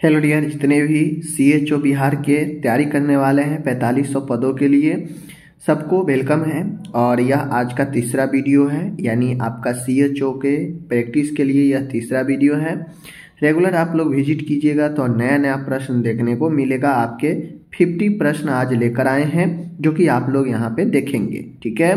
Hello dear, जितने भी CHO Bihar के तैयारी करने वाले हैं 4500 पदों के लिए सबको वेलकम है। और यह आज का तीसरा वीडियो है, यानी आपका CHO के प्रैक्टिस के लिए यह तीसरा वीडियो है। रेगुलर आप लोग विजिट कीजिएगा तो नया नया प्रश्न देखने को मिलेगा। आपके 50 प्रश्न आज लेकर आए हैं जो कि आप लोग यहाँ पे देखेंगे, ठीक है।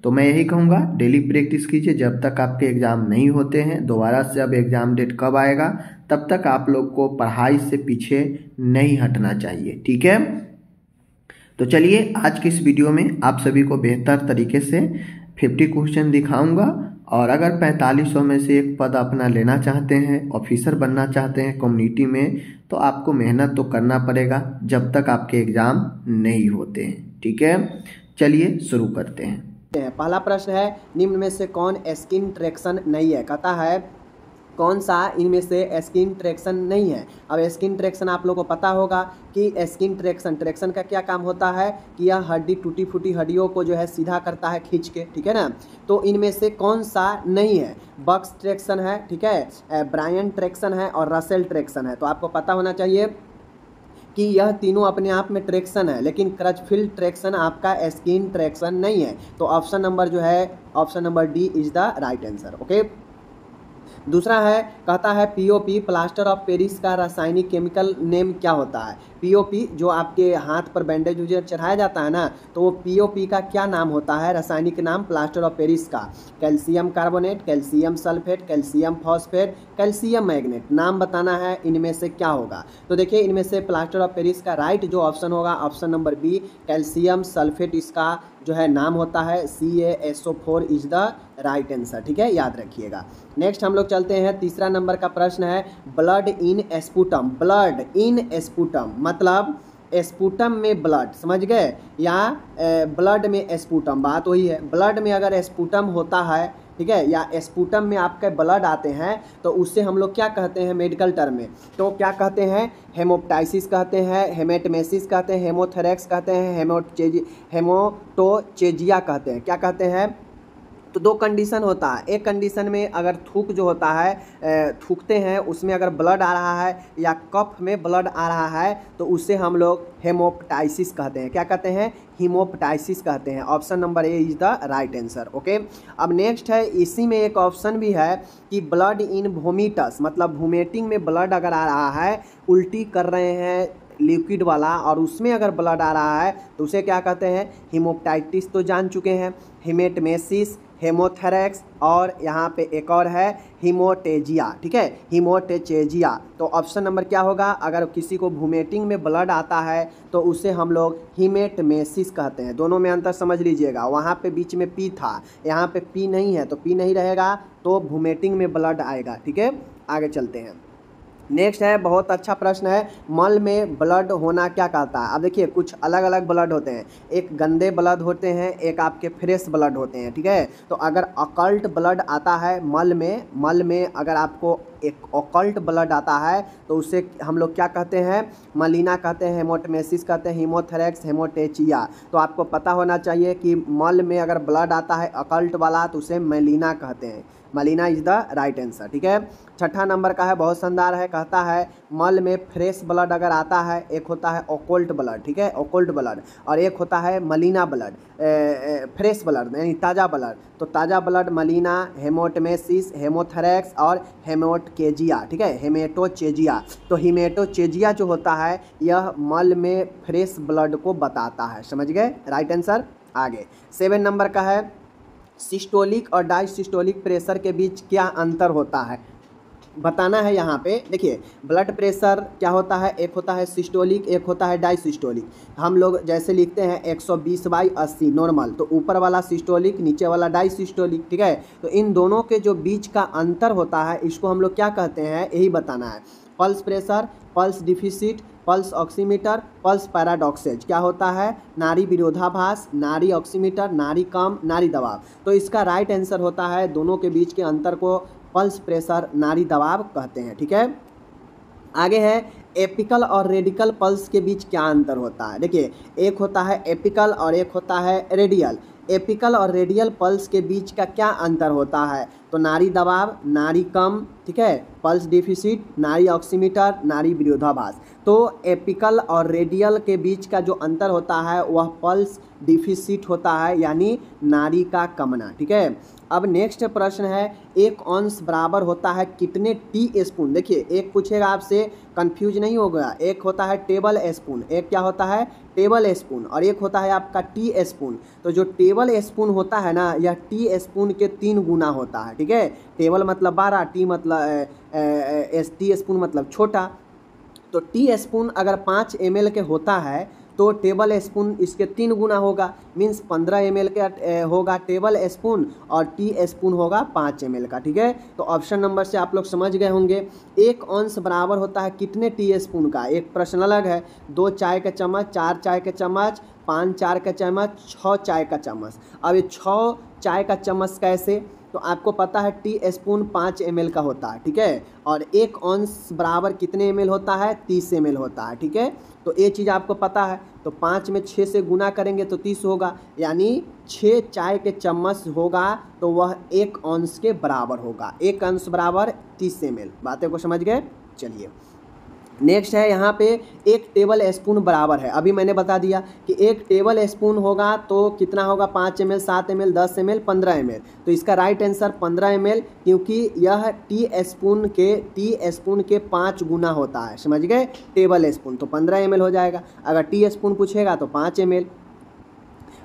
तो मैं यही कहूँगा, डेली प्रैक्टिस कीजिए जब तक आपके एग्ज़ाम नहीं होते हैं। दोबारा से अब एग्ज़ाम डेट कब आएगा तब तक आप लोग को पढ़ाई से पीछे नहीं हटना चाहिए, ठीक है। तो चलिए आज की इस वीडियो में आप सभी को बेहतर तरीके से 50 क्वेश्चन दिखाऊंगा। और अगर 4500 में से एक पद अपना लेना चाहते हैं, ऑफिसर बनना चाहते हैं कम्युनिटी में, तो आपको मेहनत तो करना पड़ेगा जब तक आपके एग्ज़ाम नहीं होते हैं, ठीक है। चलिए शुरू करते हैं। पहला प्रश्न है, निम्न में से कौन स्किन ट्रैक्शन नहीं है। कहता है कौन सा इनमें से स्किन ट्रैक्शन नहीं है। अब स्किन ट्रैक्शन आप लोगों को पता होगा कि स्किन ट्रैक्शन का क्या काम होता है कि यह हड्डी टूटी फूटी हड्डियों को जो है सीधा करता है खींच के, ठीक है ना। तो इनमें से कौन सा नहीं है। बक्स ट्रैक्शन है, ठीक है, ब्रायन ट्रैक्शन है और रसेल ट्रैक्शन है। तो आपको पता होना चाहिए कि यह तीनों अपने आप में ट्रैक्शन है, लेकिन क्रचफील्ड ट्रैक्शन आपका स्किन ट्रैक्शन नहीं है। तो ऑप्शन नंबर जो है, option number D is the right answer. Okay. दूसरा है, कहता है पीओपी प्लास्टर ऑफ पेरिस का रासायनिक केमिकल नेम क्या होता है। पीओपी जो आपके हाथ पर बैंडेज उजेज चढ़ाया जाता है ना, तो वो पीओपी का क्या नाम होता है, रासायनिक नाम प्लास्टर ऑफ पेरिस का। Calcium carbonate, calcium sulphate, calcium phosphate, calcium magnet. नाम बताना है इनमें से क्या होगा। तो देखिए इनमें से प्लास्टर ऑफ पेरिस का राइट जो ऑप्शन होगा, option number B calcium sulphate इसका जो है नाम होता है। CaSO4 is the right answer, ठीक है, याद रखिएगा। नेक्स्ट हम लोग चलते हैं, तीसरा नंबर का प्रश्न है blood in sputum. Blood in sputum मतलब स्पूटम में ब्लड, समझ गए, या ब्लड में स्पूटम, बात वही है। ब्लड में अगर स्पूटम होता है, ठीक है, या स्पूटम में आपके ब्लड आते हैं, तो उससे हम लोग क्या कहते हैं मेडिकल टर्म में, तो क्या कहते हैं, हेमोप्टाइसिस कहते हैं, हेमेटमेसिस कहते हैं, हेमोथेरेक्स कहते हैं, हेमोटोचेजिया कहते हैं। क्या कहते हैं, तो दो कंडीशन होता है। एक कंडीशन में अगर थूक जो होता है, थूकते हैं उसमें अगर ब्लड आ रहा है या कफ में ब्लड आ रहा है, तो उसे हम लोग हेमोप्टाइसिस कहते हैं। क्या कहते हैं, हीमोप्टाइसिस कहते हैं। Option number A is the right answer. Okay. अब नेक्स्ट है, इसी में एक ऑप्शन भी है कि ब्लड इन वोमिटस मतलब वोमिटिंग में ब्लड अगर आ रहा है, उल्टी कर रहे हैं लिक्विड वाला, और उसमें अगर ब्लड आ रहा है तो उसे क्या कहते हैं, हीमोप्टाइटिस तो जान चुके हैं, हेमेटमेसिस, हेमोथेरेक्स, और यहाँ पे एक और है हीमोटेजिया, ठीक है, हीमोटेचेजिया। तो ऑप्शन नंबर क्या होगा, अगर किसी को वोमिटिंग में ब्लड आता है तो उसे हम लोग हीमेटमेसिस कहते हैं। दोनों में अंतर समझ लीजिएगा, वहाँ पे बीच में पी था, यहाँ पे पी नहीं है, तो पी नहीं रहेगा तो वोमिटिंग में ब्लड आएगा, ठीक है। आगे चलते हैं। नेक्स्ट है, बहुत अच्छा प्रश्न है, मल में ब्लड होना क्या कहता है। अब देखिए कुछ अलग अलग ब्लड होते हैं, एक गंदे ब्लड होते हैं, एक आपके फ्रेश ब्लड होते हैं, ठीक है। तो अगर अकल्ट ब्लड आता है मल में अगर आपको एक ऑकल्ट ब्लड आता है तो उसे हम लोग क्या कहते हैं, मलीना कहते हैं, हेमोटमेसिस कहते हैं, हीमोथेरेक्स, हेमोटेचिया। तो आपको पता होना चाहिए कि मल में अगर ब्लड आता है अकल्ट वाला तो उसे मलीना कहते हैं। मलीना इज द राइट आंसर, ठीक है। छठा नंबर का है, बहुत शानदार है, कहता है मल में फ्रेश ब्लड अगर आता है, एक होता है ओकोल्ट ब्लड, ठीक है, ओकोल्ट ब्लड, और एक होता है मलीना ब्लड, फ्रेश ब्लड यानी ताज़ा ब्लड। तो ताज़ा ब्लड मलीना, हेमोटमेसिस, हेमोथेरेक्स और हेमोटकेजिया, ठीक है, हेमेटोचेजिया। तो हेमेटोचेजिया जो होता है यह मल में फ्रेश ब्लड को बताता है, समझ गए, राइट आंसर। आगे 7 नंबर का है, सिस्टोलिक और डायसिस्टोलिक प्रेशर के बीच क्या अंतर होता है, बताना है। यहाँ पे देखिए ब्लड प्रेशर क्या होता है, एक होता है सिस्टोलिक, एक होता है डायसिस्टोलिक। हम लोग जैसे लिखते हैं 120/80 नॉर्मल, तो ऊपर वाला सिस्टोलिक, नीचे वाला डायसिस्टोलिक, ठीक है। तो इन दोनों के जो बीच का अंतर होता है इसको हम लोग क्या कहते हैं, यही बताना है। Pulse pressure, pulse deficit, pulse oximeter, pulse paradoxes. क्या होता है, नाड़ी विरोधाभास, नाड़ी ऑक्सीमीटर, नाड़ी कम, नाड़ी दबाव। तो इसका राइट आंसर होता है, दोनों के बीच के अंतर को पल्स प्रेशर, नाड़ी दबाव कहते हैं, ठीक है। आगे है, एपिकल और रेडिकल पल्स के बीच क्या अंतर होता है। देखिए एक होता है एपिकल और एक होता है रेडियल। एपिकल और रेडियल पल्स के बीच का क्या अंतर होता है, तो नाड़ी दबाव, नाड़ी कम, ठीक है, पल्स डिफिसिट, नाड़ी ऑक्सीमीटर, नाड़ी विरोधाभास। तो एपिकल और रेडियल के बीच का जो अंतर होता है वह पल्स डिफिसिट होता है, यानी नाड़ी का कमना, ठीक है। अब नेक्स्ट प्रश्न है, एक अंश बराबर होता है कितने टी स्पून। देखिए एक पूछेगा आपसे, कंफ्यूज नहीं होगा, एक होता है टेबल स्पून, एक क्या होता है टेबल स्पून, और एक होता है आपका टी स्पून। तो जो टेबल स्पून होता है ना, यह टी स्पून के 3 गुना होता है, ठीक है। टेबल मतलब 12, टी मतलब टी स्पून मतलब छोटा। तो टी स्पून अगर 5 ml के होता है तो टेबल स्पून इसके 3 गुना होगा, मीन्स 15 ml के होगा टेबल स्पून, और टी स्पून होगा 5 ml का, ठीक है। तो ऑप्शन नंबर से आप लोग समझ गए होंगे, एक अंश बराबर होता है कितने टी स्पून का। एक प्रश्न अलग है, 2 चाय के चम्मच, 4 चाय के चम्मच, 5 चाय का चम्मच, 6 चाय का चम्मच। अब ये 6 चाय का चम्मच कैसे, तो आपको पता है टी स्पून 5 ml का होता है, ठीक है, और एक अंश बराबर कितने ml होता है, 30 ml होता है, ठीक है। तो ये चीज़ आपको पता है, तो 5 में 6 से गुना करेंगे तो 30 होगा, यानी 6 चाय के चम्मच होगा तो वह एक अंश के बराबर होगा, एक अंश बराबर 30 ml। बातें को समझ गए। चलिए नेक्स्ट है, यहाँ पे एक टेबल स्पून बराबर है, अभी मैंने बता दिया कि एक टेबल स्पून होगा तो कितना होगा, 5 ml, 7 ml, 10 ml, 15 ml। तो इसका राइट आंसर 15 ml, क्योंकि यह टी स्पून के 5 गुना होता है, समझ गए, टेबल स्पून। तो 15 ml हो जाएगा, अगर टी स्पून पूछेगा तो 5 ml।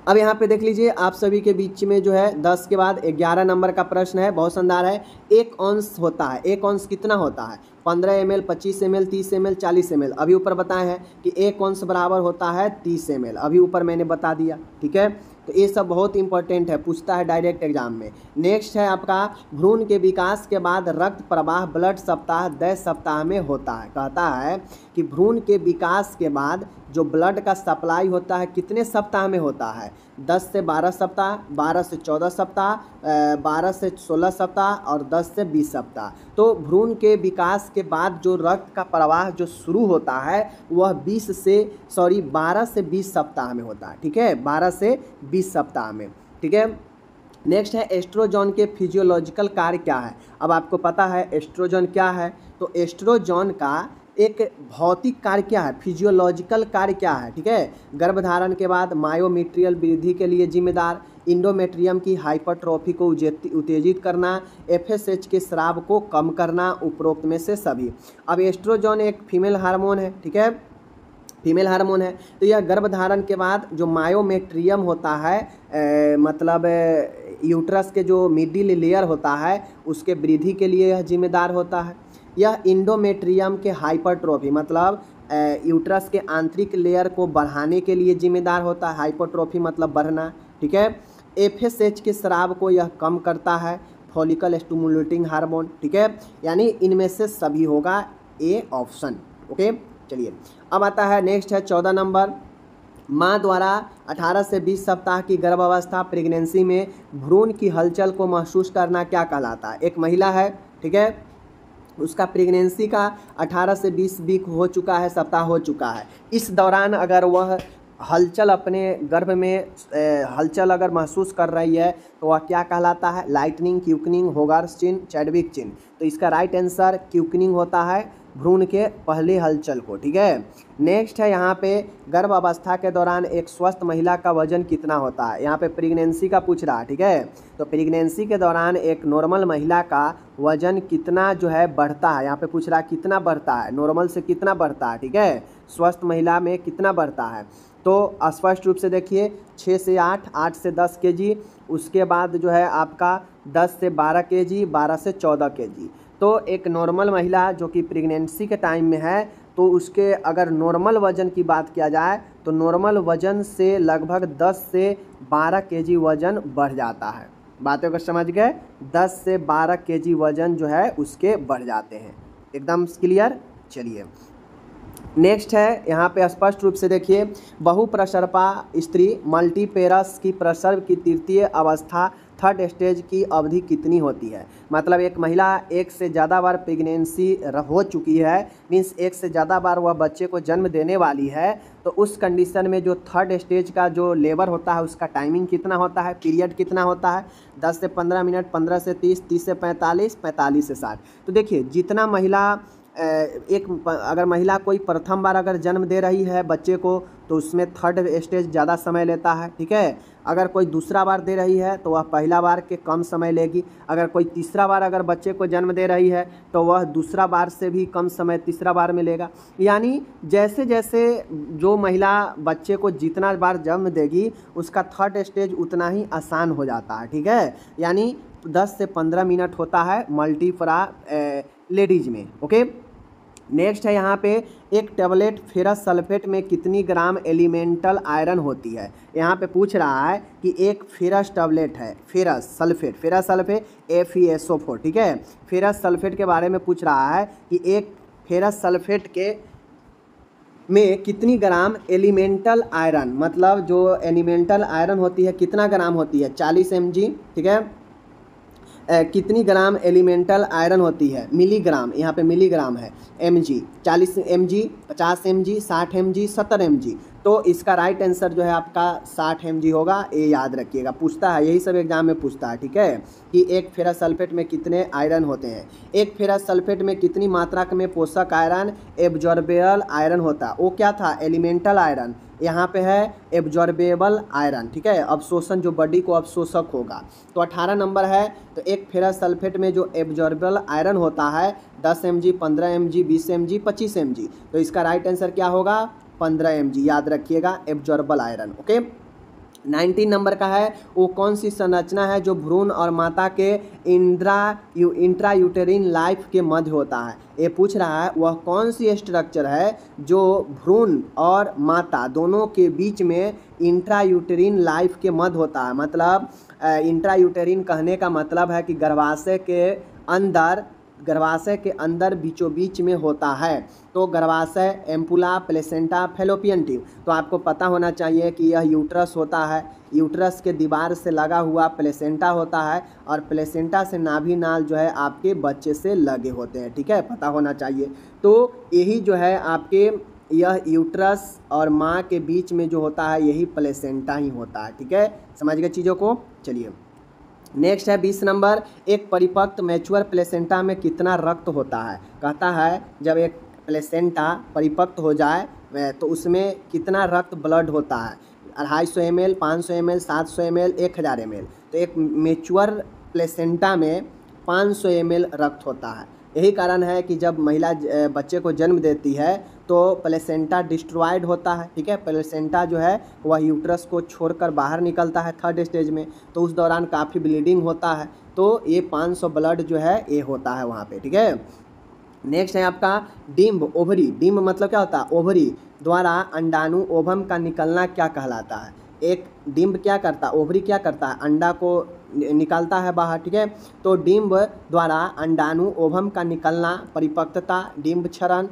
अब यहाँ पे देख लीजिए, आप सभी के बीच में जो है 10 के बाद 11 नंबर का प्रश्न है, बहुत शानदार है। एक अंश होता है, एक अंश कितना होता है, 15 ml, 25 ml, 30 ml, 40 ml। अभी ऊपर बताए हैं कि एक अंश बराबर होता है 30 ml, अभी ऊपर मैंने बता दिया, ठीक है। तो ये सब बहुत इंपॉर्टेंट है, पूछता है डायरेक्ट एग्जाम में। नेक्स्ट है आपका, भ्रूण के विकास के बाद रक्त प्रवाह ब्लड सप्ताह 10 सप्ताह में होता है। कहता है कि भ्रूण के विकास के बाद जो ब्लड का सप्लाई होता है कितने सप्ताह में होता है, 10 से 12 सप्ताह, 12 से 14 सप्ताह, 12 से 16 सप्ताह और 10 से 20 सप्ताह। तो भ्रूण के विकास के बाद जो रक्त का प्रवाह जो शुरू होता है वह 12 से 20 सप्ताह में होता है, ठीक है, 12 से 20 सप्ताह में, ठीक है। नेक्स्ट है, एस्ट्रोजन के फिजियोलॉजिकल कार्य क्या है। अब आपको पता है एस्ट्रोजन क्या है, तो एस्ट्रोजन का एक भौतिक कार्य क्या है, फिजियोलॉजिकल कार्य क्या है, ठीक है। गर्भधारण के बाद मायोमेट्रियल वृद्धि के लिए जिम्मेदार, इंडोमेट्रियम की हाइपरट्रॉफी को उत्तेजित करना, एफएसएच के स्राव को कम करना, उपरोक्त में से सभी। अब एस्ट्रोजन एक फीमेल हार्मोन है, ठीक है, फीमेल हार्मोन है। तो यह गर्भधारण के बाद जो मायोमेट्रियम होता है, मतलब यूट्रस के जो मिडिल लेयर होता है उसके वृद्धि के लिए यह जिम्मेदार होता है। यह इंडोमेट्रियम के हाइपरट्रॉफी मतलब यूट्रस के आंतरिक लेयर को बढ़ाने के लिए जिम्मेदार होता है, हाइपरट्रॉफी मतलब बढ़ना, ठीक है। एफएसएच के स्राव को यह कम करता है, फॉलिकल स्टिमुलेटिंग हार्मोन, ठीक है। यानी इनमें से सभी होगा ए ऑप्शन, ओके। चलिए अब आता है नेक्स्ट है 14 नंबर, माँ द्वारा 18 से 20 सप्ताह की गर्भावस्था प्रेगनेंसी में भ्रूण की हलचल को महसूस करना क्या कहलाता है। एक महिला है, ठीक है, उसका प्रेगनेंसी का 18 से 20 वीक हो चुका है, सप्ताह हो चुका है। इस दौरान अगर वह हलचल अपने गर्भ में हलचल अगर महसूस कर रही है तो वह क्या कहलाता है, लाइटनिंग, क्यूकनिंग, होगार्स चिन्ह, चैडविक चिन्ह। तो इसका राइट आंसर क्यूकनिंग होता है, भ्रूण के पहले हलचल को, ठीक है। नेक्स्ट है यहाँ पे, गर्भ अवस्था के दौरान एक स्वस्थ महिला का वजन कितना होता है। यहाँ पे प्रेगनेंसी का पूछ रहा है, ठीक है। तो प्रेगनेंसी के दौरान एक नॉर्मल महिला का वजन कितना जो है बढ़ता है, यहाँ पे पूछ रहा है कितना बढ़ता है, नॉर्मल से कितना बढ़ता है, ठीक है, स्वस्थ महिला में कितना बढ़ता है। तो स्पष्ट रूप से देखिए 6 से 8, 8 से 10 kg, उसके बाद जो है आपका 10 से 12 kg, 12 से 14 kg। तो एक नॉर्मल महिला जो कि प्रेगनेंसी के टाइम में है तो उसके अगर नॉर्मल वज़न की बात किया जाए तो नॉर्मल वज़न से लगभग 10 से 12 kg वज़न बढ़ जाता है। बातों को समझ गए, 10 से 12 kg वज़न जो है उसके बढ़ जाते हैं, एकदम क्लियर। चलिए नेक्स्ट है, यहाँ पे स्पष्ट रूप से देखिए, बहुप्रसरपा स्त्री मल्टीपेरस की प्रसव की तृतीय अवस्था थर्ड स्टेज की अवधि कितनी होती है। मतलब एक महिला एक से ज़्यादा बार प्रेगनेंसी हो चुकी है, मीन्स एक से ज़्यादा बार वह बच्चे को जन्म देने वाली है, तो उस कंडीशन में जो थर्ड स्टेज का जो लेबर होता है उसका टाइमिंग कितना होता है, पीरियड कितना होता है, 10 से 15 मिनट, 15 से 30, 30 से 45, 45 से 60। तो देखिए जितना महिला अगर महिला कोई प्रथम बार अगर जन्म दे रही है बच्चे को तो उसमें थर्ड स्टेज ज़्यादा समय लेता है, ठीक है। अगर कोई दूसरा बार दे रही है तो वह पहला बार के कम समय लेगी। अगर कोई तीसरा बार अगर बच्चे को जन्म दे रही है तो वह दूसरा बार से भी कम समय तीसरा बार में लेगा। यानी जैसे जैसे जो महिला बच्चे को जितना बार जन्म देगी उसका थर्ड स्टेज उतना ही आसान हो जाता है, ठीक है। यानी 10 से 15 मिनट होता है मल्टीपरा लेडीज में, ओके। नेक्स्ट है यहाँ पे एक टेबलेट फेरस सल्फेट में कितनी ग्राम एलिमेंटल आयरन होती है। यहाँ पे पूछ रहा है कि एक फेरस टेबलेट है, फेरस सल्फेट FeSO4, ठीक है। फेरस सल्फेट के बारे में पूछ रहा है कि एक फेरस सल्फेट के में कितनी ग्राम एलिमेंटल आयरन, मतलब जो एलिमेंटल आयरन होती है कितना ग्राम होती है, 40 mg, ठीक है। कितनी ग्राम एलिमेंटल आयरन होती है, मिलीग्राम, यहाँ पे मिलीग्राम है, mg, 40 mg, 50 mg, 60 mg, 70 mg। तो इसका राइट आंसर जो है आपका 60 mg होगा, ये याद रखिएगा, पूछता है, यही सब एग्जाम में पूछता है, ठीक है, कि एक फेरस सल्फेट में कितने आयरन होते हैं। एक फेरस सल्फेट में कितनी मात्रा में पोषक आयरन एब्जॉर्बेबल आयरन होता है, वो क्या था, एलिमेंटल आयरन। यहाँ पे है एब्जॉर्बेबल आयरन, ठीक है, अवशोषण, जो बॉडी को अवशोषक होगा। तो 18 नंबर है। तो एक फेरस सल्फेट में जो एब्जॉर्बेबल आयरन होता है 10 mg, 15 mg, 20 mg, 25 mg। तो इसका राइट आंसर क्या होगा, 15 mg, याद रखिएगा, एब्जॉर्बेबल आयरन, ओके। 19 नंबर का है, वो कौन सी संरचना है जो भ्रूण और माता के इंट्रायूटेरिन लाइफ के मध्य होता है। ये पूछ रहा है वह कौन सी स्ट्रक्चर है जो भ्रूण और माता दोनों के बीच में इंट्रायूटेरिन लाइफ के मध्य होता है। मतलब इंट्रायूटेरिन कहने का मतलब है कि गर्भाशय के अंदर बीचों बीच में होता है। तो गर्भाशय, एम्पुला, प्लेसेंटा, फैलोपियन ट्यूब। तो आपको पता होना चाहिए कि यह यूट्रस होता है, यूट्रस के दीवार से लगा हुआ प्लेसेंटा होता है, और प्लेसेंटा से नाभि नाल जो है आपके बच्चे से लगे होते हैं, ठीक है, पता होना चाहिए। तो यही जो है आपके यह यूट्रस और माँ के बीच में जो होता है यही प्लेसेंटा ही होता है, ठीक है, समझ गए चीज़ों को। चलिए नेक्स्ट है 20 नंबर, एक परिपक्व मैच्योर प्लेसेंटा में कितना रक्त होता है। कहता है जब एक प्लेसेंटा परिपक्व हो जाए तो उसमें कितना रक्त ब्लड होता है, 250 ml, 500 ml, 700 ml, 1000 ml। तो एक मैच्योर प्लेसेंटा में 500 ml रक्त होता है। यही कारण है कि जब महिला बच्चे को जन्म देती है तो प्लेसेंटा डिस्ट्रॉयड होता है, ठीक है। प्लेसेंटा जो है वह यूट्रस को छोड़कर बाहर निकलता है थर्ड स्टेज में, तो उस दौरान काफ़ी ब्लीडिंग होता है। तो ये 500 ब्लड जो है ये होता है वहाँ पे, ठीक है। नेक्स्ट है आपका डिम्ब ओवरी। डिम्ब मतलब क्या होता है, ओवरी द्वारा अंडाणु ओवम का निकलना क्या कहलाता है। एक डिम्ब क्या करता है, ओवरी क्या करता है, अंडा को निकालता है बाहर, ठीक है। तो डिम्ब द्वारा अंडाणु ओवम का निकलना परिपक्वता, डिम्ब क्षरण,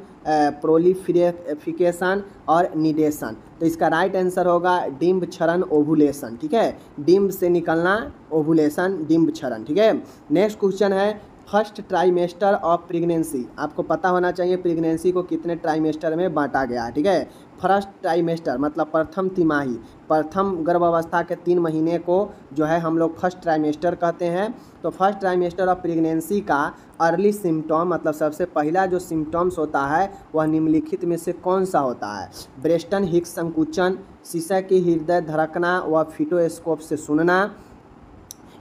प्रोलिफिकेशन और निडेशन। तो इसका राइट आंसर होगा डिम्ब क्षरण, ओवुलेशन, ठीक है। डिम्ब से निकलना ओवुलेशन, डिम्ब क्षरण, ठीक है। नेक्स्ट क्वेश्चन है फर्स्ट ट्राइमेस्टर ऑफ प्रेगनेंसी। आपको पता होना चाहिए प्रेगनेंसी को कितने ट्राइमेस्टर में बांटा गया है, ठीक है। फर्स्ट ट्राइमेस्टर मतलब प्रथम तिमाही, प्रथम गर्भावस्था के 3 महीने को जो है हम लोग फर्स्ट ट्राइमेस्टर कहते हैं। तो फर्स्ट ट्राइमेस्टर ऑफ प्रेगनेंसी का अर्ली सिम्टम मतलब सबसे पहला जो सिम्टम्स होता है वह निम्नलिखित में से कौन सा होता है। ब्रेस्टन हिक्स संकुचन, शिशु की हृदय धड़कना व फिटोस्कोप से सुनना,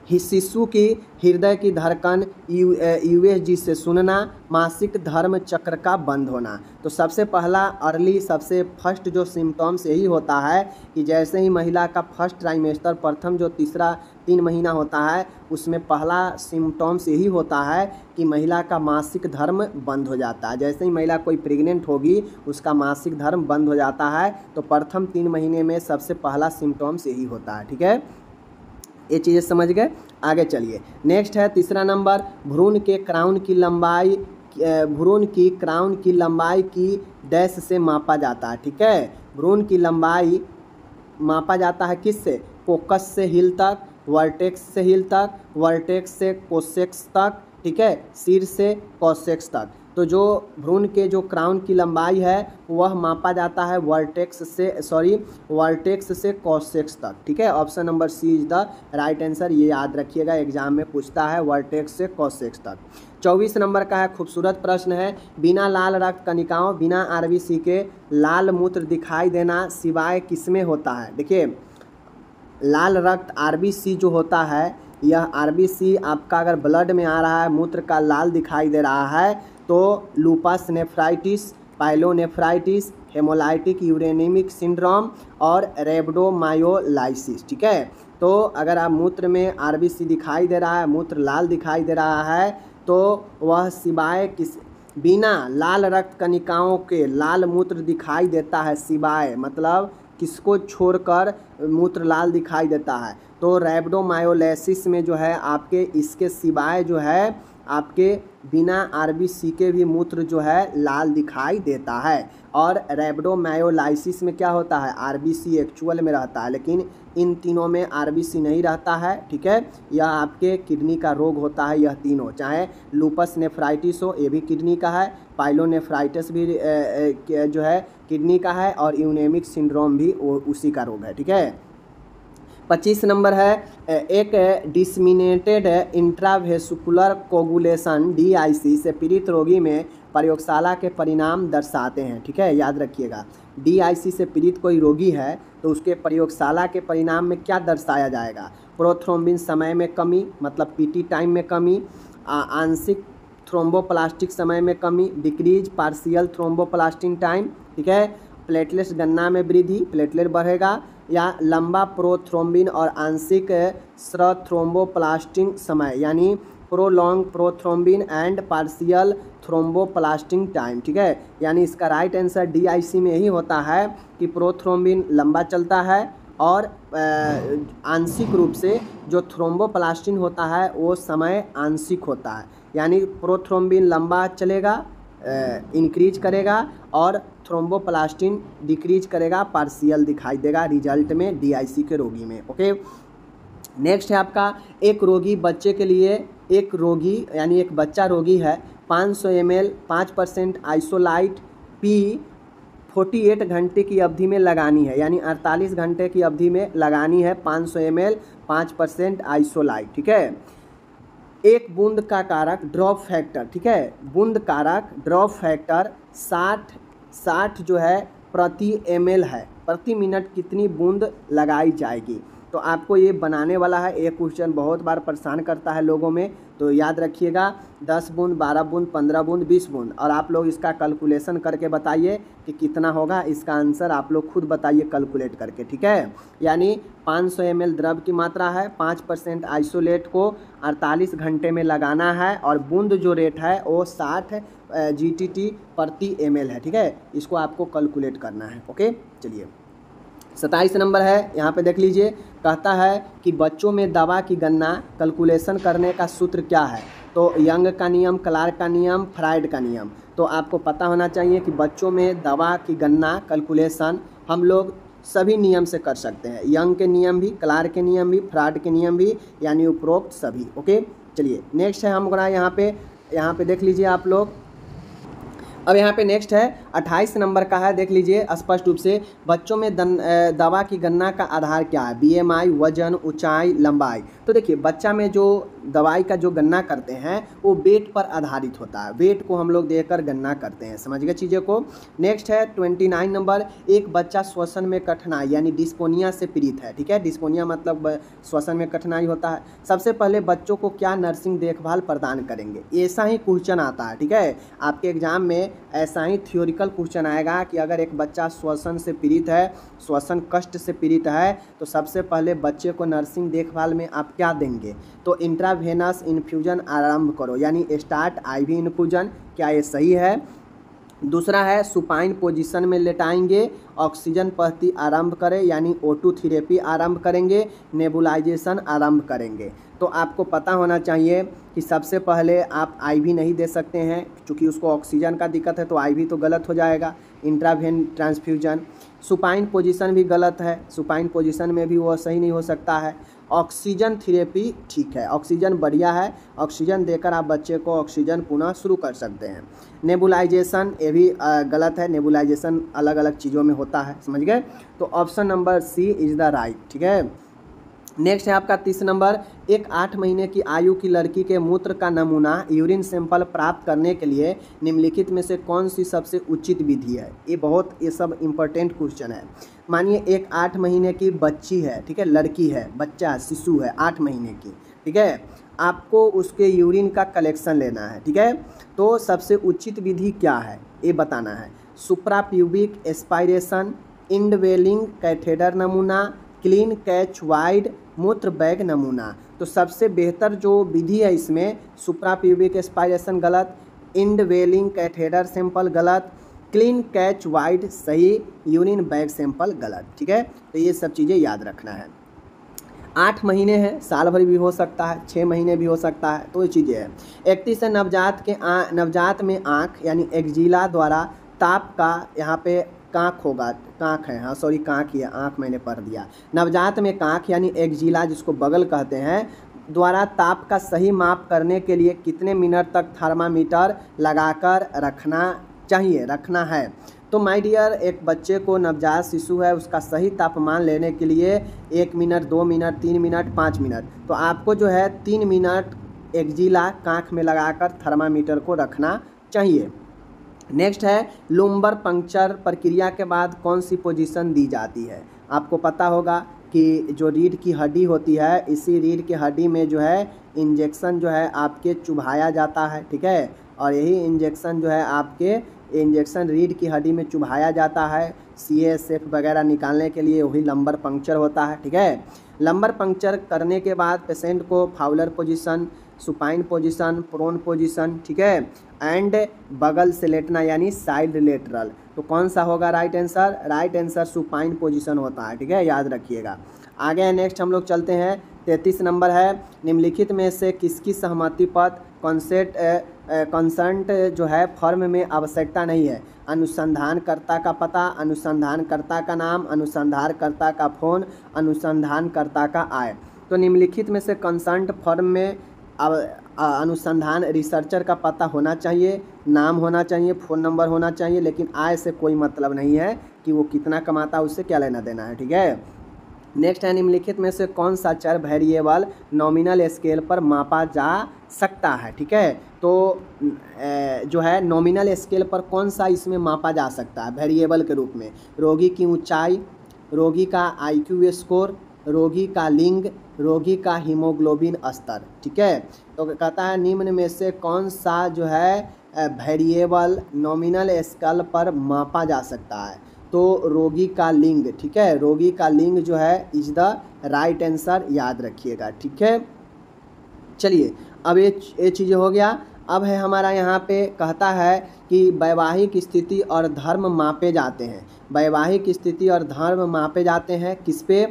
शिशु की हृदय की धड़कन USG से सुनना, मासिक धर्म चक्र का बंद होना। तो सबसे पहला अर्ली सबसे फर्स्ट जो सिम्टम्स यही होता है कि जैसे ही महिला का फर्स्ट ट्राइमेस्टर प्रथम जो तीसरा 3 महीना होता है उसमें पहला सिम्टम्स यही होता है कि महिला का मासिक धर्म बंद हो जाता है। जैसे ही महिला कोई प्रेग्नेंट होगी उसका मासिक धर्म बंद हो जाता है। तो प्रथम 3 महीने में सबसे पहला सिम्टम्स यही होता है, ठीक है। ये चीज़ें समझ गए। आगे चलिए नेक्स्ट है तीसरा नंबर, भ्रूण की क्राउन की लंबाई की डैश से मापा जाता है, ठीक है। भ्रूण की लंबाई मापा जाता है किससे, फोकस से हिल तक, वर्टेक्स से हील तक, वर्टेक्स से कोसेक्स तक, ठीक है, सिर से कॉसेक्स तक। तो जो भ्रूण के जो क्राउन की लंबाई है वह मापा जाता है वर्टेक्स से कॉसेक्स तक, ठीक है। Option number C is the right answer, ये याद रखिएगा, एग्जाम में पूछता है वर्टेक्स से कॉसेक्स तक। 24 नंबर का है, खूबसूरत प्रश्न है, बिना लाल रक्त कणिकाओं, बिना आरबीसी के लाल मूत्र दिखाई देना सिवाय किसमें होता है। देखिए, लाल रक्त आरबीसी जो होता है, यह आरबीसी आपका अगर ब्लड में आ रहा है, मूत्र का लाल दिखाई दे रहा है, तो lupus nephritis, pyelonephritis, haemolytic uraemic syndrome और रेब्डोमायोलाइसिस, ठीक है। तो अगर आप मूत्र में आरबीसी दिखाई दे रहा है, मूत्र लाल दिखाई दे रहा है, तो वह सिवाय किस, बिना लाल रक्त कणिकाओं के लाल मूत्र दिखाई देता है, सिवाय मतलब किसको छोड़कर मूत्र लाल दिखाई देता है, तो रेब्डोमायोलाइसिस में जो है आपके इसके सिवाय जो है आपके बिना आरबीसी के भी मूत्र जो है लाल दिखाई देता है। और रेब्डोमायोलाइसिस में क्या होता है, आरबीसी एक्चुअल में रहता है, लेकिन इन तीनों में आरबीसी नहीं रहता है, ठीक है। यह आपके किडनी का रोग होता है, यह तीनों, चाहे लूपस नेफ्राइटिस हो, ये भी किडनी का है, पाइलोनेफ्राइटिस भी जो है किडनी का है, और यूरेनिमिक सिंड्रोम भी उसी का रोग है, ठीक है। 25 नंबर है, एक डिसमिनेटेड इंट्रावेस्कुलर कोगुलेशन DIC से पीड़ित रोगी में प्रयोगशाला के परिणाम दर्शाते हैं, ठीक है, याद रखिएगा। DIC से पीड़ित कोई रोगी है तो उसके प्रयोगशाला के परिणाम में क्या दर्शाया जाएगा, प्रोथ्रोम्बिन समय में कमी, मतलब PT टाइम में कमी, आंशिक थ्रोम्बोप्लास्टिक समय में कमी, डिक्रीज पार्शियल थ्रोम्बोप्लास्टिक टाइम, ठीक है, प्लेटलेट्स गणना में वृद्धि, प्लेटलेट बढ़ेगा, या लंबा प्रोथ्रोम्बिन और आंशिक थ्रोम्बोप्लास्टिक समय, यानी prolong prothrombin and partial thromboplastic time, ठीक है। यानी इसका राइट आंसर DIC में यही होता है कि प्रोथ्रोम्बिन लंबा चलता है और आंशिक रूप से जो थ्रोम्बोप्लास्टिन होता है वो समय आंशिक होता है, यानी प्रोथ्रोम्बिन लंबा चलेगा, इंक्रीज करेगा, और थ्रोम्बोप्लास्टिन डिक्रीज करेगा, पार्शियल दिखाई देगा रिजल्ट में DIC के रोगी में, ओके। नेक्स्ट है आपका, एक रोगी बच्चे के लिए, एक रोगी यानी एक बच्चा रोगी है, 500 ml 5% आइसोलाइट P 48 घंटे की अवधि में लगानी है, यानी 48 घंटे की अवधि में लगानी है 500 ml 5% आइसोलाइट, ठीक है। एक बूंद का कारक ड्रॉप फैक्टर, ठीक है, बूंद कारक ड्रॉप फैक्टर 60 जो है प्रति ml है, प्रति मिनट कितनी बूंद लगाई जाएगी। तो आपको ये बनाने वाला है, एक क्वेश्चन बहुत बार परेशान करता है लोगों में, तो याद रखिएगा 10 बूंद, 12 बूंद, 15 बूंद, 20 बूंद, और आप लोग इसका कैलकुलेशन करके बताइए कि कितना होगा, इसका आंसर आप लोग खुद बताइए कैलकुलेट करके, ठीक है। यानी 500 ml द्रव की मात्रा है, 5% आइसोलेट को 48 घंटे में लगाना है, और बूंद जो रेट है वो 60 GTT प्रति ml है, ठीक है। इसको आपको कैलकुलेट करना है, ओके। चलिए 27 नंबर है, यहाँ पे देख लीजिए, कहता है कि बच्चों में दवा की गणना कैलकुलेशन करने का सूत्र क्या है, तो यंग का नियम, क्लार्क का नियम, फ्राइड का नियम। तो आपको पता होना चाहिए कि बच्चों में दवा की गणना कैलकुलेशन हम लोग सभी नियम से कर सकते हैं, यंग के नियम भी, क्लार्क के नियम भी, फ्राइड के नियम भी, यानी उपरोक्त सभी, ओके। चलिए नेक्स्ट है हमारा, यहाँ पे देख लीजिए आप लोग, अब यहाँ पे नेक्स्ट है 28 नंबर का है, देख लीजिए स्पष्ट रूप से, बच्चों में दवा की गणना का आधार क्या है, BMI, वजन, ऊंचाई, लंबाई। तो देखिए बच्चा में जो दवाई का जो गणना करते हैं वो वेट पर आधारित होता है, वेट को हम लोग देकर गणना करते हैं, समझ गए चीज़ों को। नेक्स्ट है 29 नंबर, एक बच्चा श्वसन में कठिनाई यानी डिस्पोनिया से पीड़ित है, ठीक है, डिस्पोनिया मतलब श्वसन में कठिनाई होता है। सबसे पहले बच्चों को क्या नर्सिंग देखभाल प्रदान करेंगे, ऐसा ही क्वेश्चन आता है, ठीक है। आपके एग्जाम में ऐसा ही थ्योरिकल क्वेश्चन आएगा कि अगर एक बच्चा श्वसन से पीड़ित है, श्वसन कष्ट से पीड़ित है, तो सबसे पहले बच्चे को नर्सिंग देखभाल में आप क्या देंगे, तो इंट्रावेनस इन्फ्यूजन आरंभ करो, यानी स्टार्ट IV इन्फ्यूजन, क्या ये सही है। दूसरा है सुपाइन पोजीशन में लेटाएंगे, ऑक्सीजन पद्धति आरंभ करें, यानी O2 थेरेपी आरंभ करेंगे, नेबुलाइजेशन आरंभ करेंगे। तो आपको पता होना चाहिए कि सबसे पहले आप आईवी नहीं दे सकते हैं, क्योंकि उसको ऑक्सीजन का दिक्कत है तो आईवी तो गलत हो जाएगा, इंट्रावेन ट्रांसफ्यूजन। सुपाइन पोजीशन भी गलत है, सुपाइन पोजीशन में भी वो सही नहीं हो सकता है। ऑक्सीजन थेरेपी ठीक है, ऑक्सीजन बढ़िया है, ऑक्सीजन देकर आप बच्चे को ऑक्सीजन पुनः शुरू कर सकते हैं। नेबुलाइजेशन ये भी गलत है, नेबुलाइजेशन अलग अलग चीज़ों में होता है, समझ गए। तो option number C is the right, ठीक है। नेक्स्ट है आपका 30 नंबर, एक 8 महीने की आयु की लड़की के मूत्र का नमूना यूरिन सैंपल प्राप्त करने के लिए निम्नलिखित में से कौन सी सबसे उचित विधि है। ये सब इम्पोर्टेंट क्वेश्चन है। मानिए एक 8 महीने की बच्ची है, ठीक है, लड़की है, बच्चा शिशु है 8 महीने की, ठीक है, आपको उसके यूरिन का कलेक्शन लेना है, ठीक है। तो सबसे उचित विधि क्या है ये बताना है। सुप्राप्यूबिक एस्पायरेशन, इंडवेलिंग कैथेटर नमूना, क्लीन कैच वाइड, मूत्र बैग नमूना। तो सबसे बेहतर जो विधि है इसमें सुप्राप्यूबिक एस्पायरेशन गलत, इंडवेलिंग कैथेटर सैंपल गलत, क्लीन कैच वाइड सही, यूरिन बैग सैंपल गलत, ठीक है। तो ये सब चीज़ें याद रखना है। 8 महीने है, साल भर भी हो सकता है, 6 महीने भी हो सकता है, तो ये चीज़ें हैं। 31 है नवजात में आँख यानी एक्जिला द्वारा ताप का, यहाँ पे कांख होगा, कांख है, हाँ सॉरी कांख ही है, आँख मैंने पढ़ दिया। नवजात में कांख यानी एक्जिला जिसको बगल कहते हैं द्वारा ताप का सही माप करने के लिए कितने मिनट तक थर्मामीटर लगाकर रखना है। तो माय डियर, एक बच्चे को नवजात शिशु है उसका सही तापमान लेने के लिए 1 मिनट, 2 मिनट, 3 मिनट, 5 मिनट, तो आपको जो है 3 मिनट एक्जिला कांख में लगाकर थर्मामीटर को रखना चाहिए। नेक्स्ट है लुम्बर पंक्चर प्रक्रिया के बाद कौन सी पोजीशन दी जाती है। आपको पता होगा कि जो रीढ़ की हड्डी होती है, इसी रीढ़ की हड्डी में जो है इंजेक्शन जो है आपके चुभाया जाता है, ठीक है, और यही इंजेक्शन जो है आपके रीढ़ की हड्डी में चुभाया जाता है CSF वगैरह निकालने के लिए, वही लंबर पंक्चर होता है, ठीक है। लंबर पंक्चर करने के बाद पेशेंट को Fowler position, supine position, prone position, ठीक है, एंड बगल से लेटना यानी साइड लेटरल। तो कौन सा होगा right answer? Right answer supine position होता है, ठीक है, याद रखिएगा। आगे नेक्स्ट हम लोग चलते हैं। 33 नंबर है, निम्नलिखित में से किसकी सहमति पत्र कंसेंट जो है फर्म में आवश्यकता नहीं है। अनुसंधानकर्ता का पता, अनुसंधानकर्ता का नाम, अनुसंधानकर्ता का फ़ोन, अनुसंधानकर्ता का आय। तो निम्नलिखित में से कंसेंट फर्म में अनुसंधान रिसर्चर का पता होना चाहिए, नाम होना चाहिए, फ़ोन नंबर होना चाहिए, लेकिन आय से कोई मतलब नहीं है कि वो कितना कमाता है, उससे क्या लेना देना है, ठीक है। नेक्स्ट है निम्नलिखित में से कौन सा चर वेरिएबल नॉमिनल स्केल पर मापा जा सकता है, ठीक है। तो जो है नॉमिनल स्केल पर कौन सा इसमें मापा जा सकता है वेरिएबल के रूप में? रोगी की ऊंचाई, रोगी का IQ स्कोर, रोगी का लिंग, रोगी का हीमोग्लोबिन स्तर, ठीक है। तो कहता है निम्न में से कौन सा जो है वेरिएबल नॉमिनल स्केल पर मापा जा सकता है। तो रोगी का लिंग, ठीक है, रोगी का लिंग जो है इज द राइट आंसर, याद रखिएगा, ठीक है। चलिए अब ये चीज़ हो गया। अब है हमारा यहाँ पे कहता है कि वैवाहिक स्थिति और धर्म मापे जाते हैं। वैवाहिक स्थिति और धर्म मापे जाते हैं किस पे?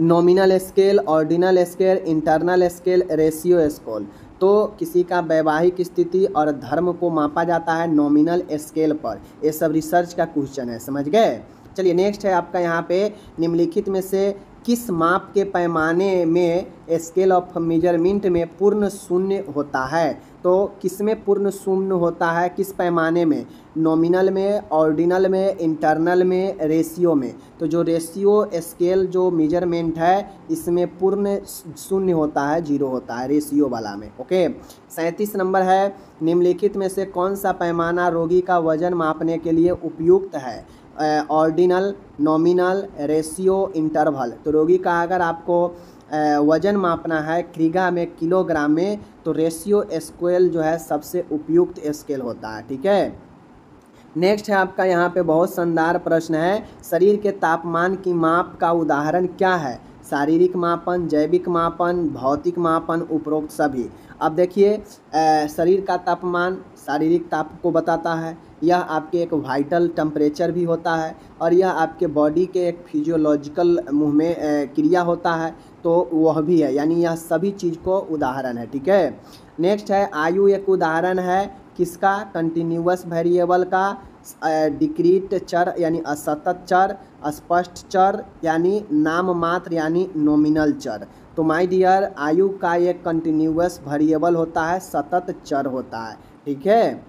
Nominal scale, ordinal scale, internal scale, ratio scale. तो किसी का वैवाहिक स्थिति और धर्म को मापा जाता है नॉमिनल स्केल पर। ये सब रिसर्च का क्वेश्चन है, समझ गए। चलिए नेक्स्ट है आपका यहाँ पे निम्नलिखित में से किस माप के पैमाने में स्केल ऑफ मेजरमेंट में पूर्ण शून्य होता है। तो किस में पूर्ण शून्य होता है, किस पैमाने में? नॉमिनल में, ऑर्डिनल में, इंटरनल में, रेशियो में। तो जो रेशियो स्केल जो मेजरमेंट है इसमें पूर्ण शून्य होता है, 0 होता है रेशियो वाला में, ओके। 37 नंबर है, निम्नलिखित में से कौन सा पैमाना रोगी का वजन मापने के लिए उपयुक्त है? Ordinal, nominal, ratio, interval. तो रोगी का अगर आपको वजन मापना है क्रीगा में, किलोग्राम में, तो रेशियो स्केल जो है सबसे उपयुक्त स्केल होता है, ठीक है। नेक्स्ट है आपका यहाँ पे बहुत शानदार प्रश्न है, शरीर के तापमान की माप का उदाहरण क्या है? शारीरिक मापन, जैविक मापन, भौतिक मापन, उपरोक्त सभी। अब देखिए शरीर का तापमान शारीरिक ताप को बताता है, यह आपके एक वाइटल टेम्परेचर भी होता है और यह आपके बॉडी के एक फिजियोलॉजिकल मुँह में क्रिया होता है, तो वह भी है, यानी यह सभी चीज़ को उदाहरण है। ठीक है, नेक्स्ट है आयु एक उदाहरण है किसका, कंटिन्यूअस वेरिएबल का, डिक्रीट चर यानी असतत चर, स्पष्ट चर यानी नाम मात्र यानी नॉमिनल चर। तो माय डियर आयु का एक कंटिन्यूअस वेरिएबल होता है, सतत चर होता है। ठीक है,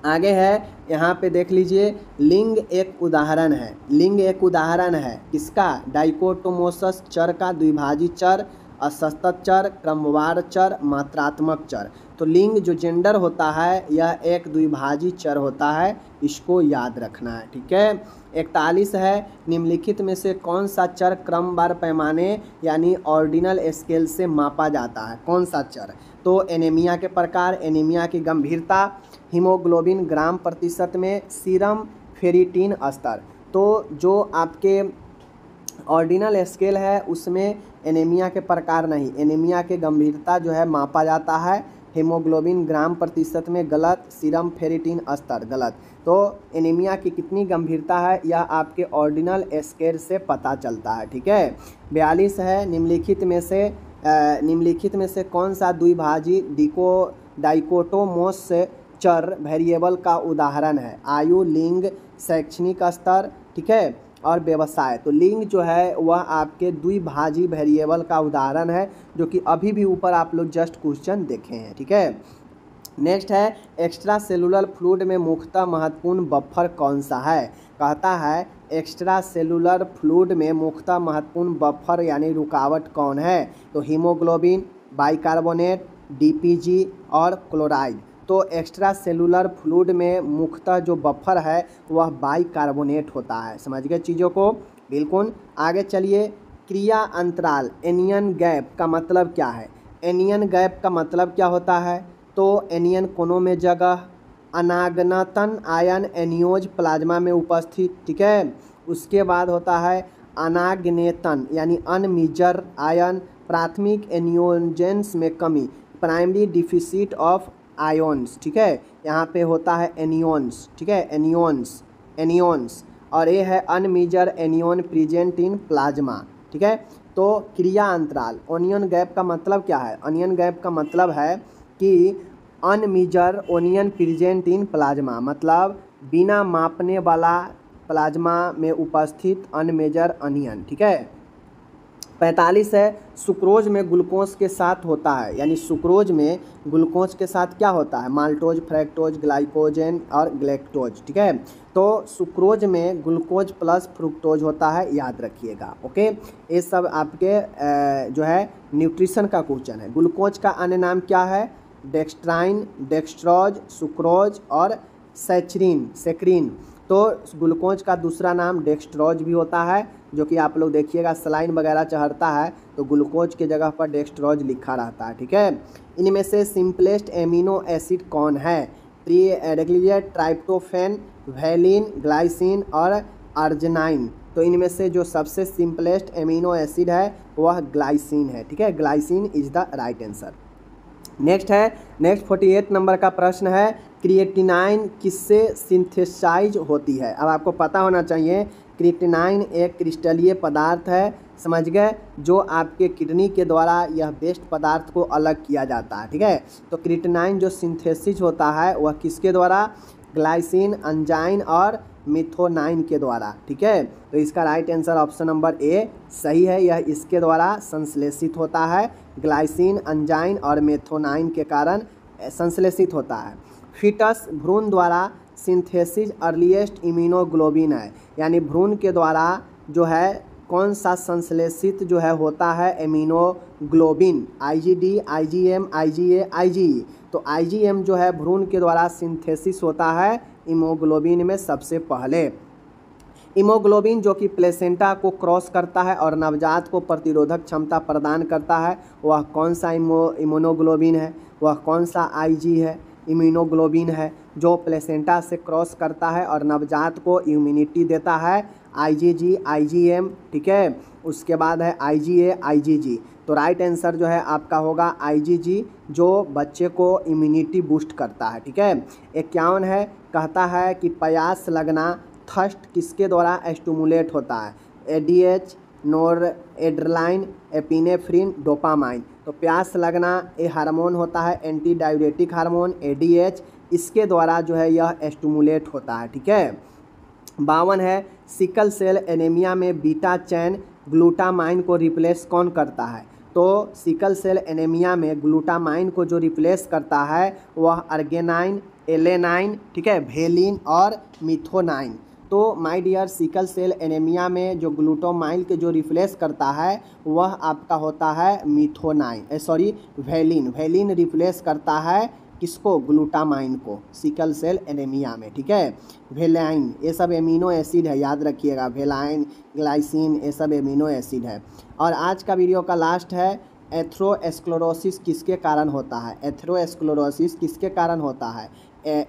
आगे है यहाँ पे देख लीजिए लिंग एक उदाहरण है, लिंग एक उदाहरण है किसका, डाइकोटोमोसस चर का, द्विभाजी चर, असतत चर, क्रमवार चर, मात्रात्मक चर। तो लिंग जो जेंडर होता है यह एक द्विभाजी चर होता है, इसको याद रखना है। ठीक है, 41 है निम्नलिखित में से कौन सा चर क्रमवार पैमाने यानी ऑर्डिनल स्केल से मापा जाता है, कौन सा चर। तो एनीमिया के प्रकार, एनीमिया की गंभीरता, हीमोग्लोबिन ग्राम प्रतिशत में, सीरम फेरिटिन स्तर। तो जो आपके ऑर्डिनल स्केल है उसमें एनीमिया के प्रकार नहीं, एनीमिया के गंभीरता जो है मापा जाता है, हीमोग्लोबिन ग्राम प्रतिशत में गलत, सीरम फेरिटिन स्तर गलत। तो एनीमिया की कितनी गंभीरता है यह आपके ऑर्डिनल स्केल से पता चलता है। ठीक है, 42 है निम्नलिखित में से कौन सा द्विभाजी डाइकोटोमोस चर वेरिएबल का उदाहरण है, आयु, लिंग, शैक्षणिक स्तर, ठीक है, और व्यवसाय। तो लिंग जो है वह आपके द्विभाजी वेरिएबल का उदाहरण है, जो कि अभी भी ऊपर आप लोग जस्ट क्वेश्चन देखे हैं। ठीक है, नेक्स्ट है एक्स्ट्रा सेलुलर फ्लूइड में मुख्यतः महत्वपूर्ण बफर कौन सा है, कहता है एक्स्ट्रा सेलुलर फ्लूइड में मुख्यतः महत्वपूर्ण बफर यानी रुकावट कौन है। तो हीमोग्लोबिन, बाइकार्बोनेट, डीपीजी और क्लोराइड। तो एक्स्ट्रा सेलुलर फ्लूइड में मुख्यतः जो बफर है वह बाइकार्बोनेट होता है। समझ गए चीज़ों को, बिल्कुल। आगे चलिए, क्रिया अंतराल एनियन गैप का मतलब क्या है, एनियन गैप का मतलब क्या होता है। तो एनियन कोनों में जगह, अनागनतन आयन एनियोज प्लाज्मा में उपस्थित। ठीक है, उसके बाद होता है अनाग्नेतन यानी अनमिजर आयन, प्राथमिक एनियोजेंस में कमी, प्राइमरी डिफिसिट ऑफ आयोन्स। ठीक है, यहाँ पे होता है एनियोन्स। ठीक है, एनियोन्स और ये है अनमिजर एनियोन प्रेजेंट इन प्लाज्मा। ठीक है, तो क्रिया अंतराल ओनियन गैप का मतलब क्या है, ओनियन गैप का मतलब है कि अनमिजर ओनियन प्रेजेंट इन प्लाज्मा, मतलब बिना मापने वाला प्लाज्मा में उपस्थित अनमेजर अनियन। ठीक है, 45 है सुक्रोज में ग्लूकोज के साथ होता है, यानी सुक्रोज में ग्लूकोज के साथ क्या होता है, माल्टोज, फ्रैक्टोज, ग्लाइकोजन और ग्लैक्टोज। ठीक है, तो सुक्रोज में ग्लूकोज प्लस फ्रुक्टोज होता है, याद रखिएगा। ओके, ये सब आपके जो है न्यूट्रिशन का क्वेश्चन है। ग्लूकोज का अन्य नाम क्या है, डेक्स्ट्राइन, डेक्स्ट्रोज, सुक्रोज और सेक्रीन। तो ग्लूकोज का दूसरा नाम डेक्स्ट्रोज भी होता है, जो कि आप लोग देखिएगा सलाइन वगैरह चढ़ता है तो ग्लूकोज के जगह पर डेक्स्ट्रोज लिखा रहता है। ठीक है, इनमें से सिंपलेस्ट एमिनो एसिड कौन है, ट्राइप्टोफैन, वैलिन, ग्लाइसिन और अर्जिनाइन। तो इनमें से जो सबसे सिंपलेस्ट एमिनो एसिड है वह ग्लाइसिन है। ठीक है, glycine is the right answer. Next 48 number का प्रश्न है क्रिएटिनाइन किससे सिंथेसाइज होती है। अब आपको पता होना चाहिए क्रिएटिनाइन एक क्रिस्टलीय पदार्थ है, समझ गए, जो आपके किडनी के द्वारा यह वेस्ट पदार्थ को अलग किया जाता है। ठीक है, तो क्रिएटिनाइन जो सिंथेसिस होता है वह किसके द्वारा, ग्लाइसिन, एंजाइम और मिथोनाइन के द्वारा। ठीक है, तो इसका right answer option number A सही है, यह इसके द्वारा संश्लेषित होता है, ग्लाइसिन, एंजाइम और मेथोनाइन के कारण संश्लेषित होता है। फीटस भ्रूण द्वारा सिंथेसिस अर्लीस्ट इम्यूनोग्लोबिन है, यानी भ्रूण के द्वारा जो है कौन सा संश्लेषित जो है होता है immunoglobulin, IgD, IgM, IgA, IgE. तो आईजीएम जो है भ्रूण के द्वारा सिंथेसिस होता है इमोग्लोबिन में सबसे पहले। इमोग्लोबिन जो कि प्लेसेंटा को क्रॉस करता है और नवजात को प्रतिरोधक क्षमता प्रदान करता है, वह कौन सा इम्यूनोग्लोबिन है, वह कौन सा आईजी है, इम्यूनोग्लोबिन है जो प्लेसेंटा से क्रॉस करता है और नवजात को इम्यूनिटी देता है, आईजीजी, आईजीएम। ठीक है, उसके बाद है IgA IgG। तो राइट आंसर जो है आपका होगा IgG, जो बच्चे को इम्यूनिटी बूस्ट करता है। ठीक है। 51 है, कहता है कि प्यास लगना थर्स्ट किसके द्वारा स्टिमुलेट होता है? ADH, noradrenaline, epinephrine, dopamine. तो प्यास लगना ये हार्मोन होता है एंटी डाययूरेटिक हार्मोन ADH, इसके द्वारा जो है यह स्टिमुलेट होता है। ठीक है। 52 है, सिकल सेल एनीमिया में बीटा चैन ग्लूटामाइन को रिप्लेस कौन करता है? तो सिकल सेल एनीमिया में ग्लूटामाइन को जो रिप्लेस करता है वह अर्गेनाइन, एलेनाइन, ठीक है, वेलिन और मिथोनाइन। तो my dear, sickle cell anaemia में जो ग्लूटामाइन के जो रिप्लेस करता है वह आपका होता है मिथोनाइन, वेलिन। वेलिन रिप्लेस करता है किसको? ग्लूटामाइन को, सिकल सेल एनीमिया में। ठीक है। वेलाइन, ये सब एमिनो एसिड है, याद रखिएगा। वेलाइन, ग्लाइसिन, ये सब एमिनो एसिड है। और आज का वीडियो का लास्ट है, एथेरोस्क्लेरोसिस किसके कारण होता है? एथेरोस्क्लेरोसिस किसके कारण होता है?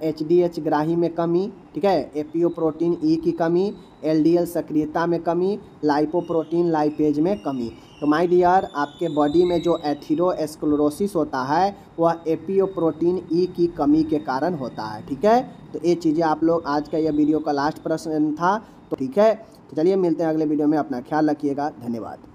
HDH ग्राही में कमी, ठीक है, एपियोप्रोटीन E की कमी, LDL सक्रियता में कमी, लाइपोप्रोटीन लाइपेज में कमी। तो माय डियर, आपके बॉडी में जो एथेरोस्क्लेरोसिस होता है वह एपियोप्रोटीन E की कमी के कारण होता है। ठीक है। तो ये चीज़ें आप लोग, आज का यह वीडियो का लास्ट प्रश्न था। तो ठीक है, तो चलिए मिलते हैं अगले वीडियो में। अपना ख्याल रखिएगा। धन्यवाद।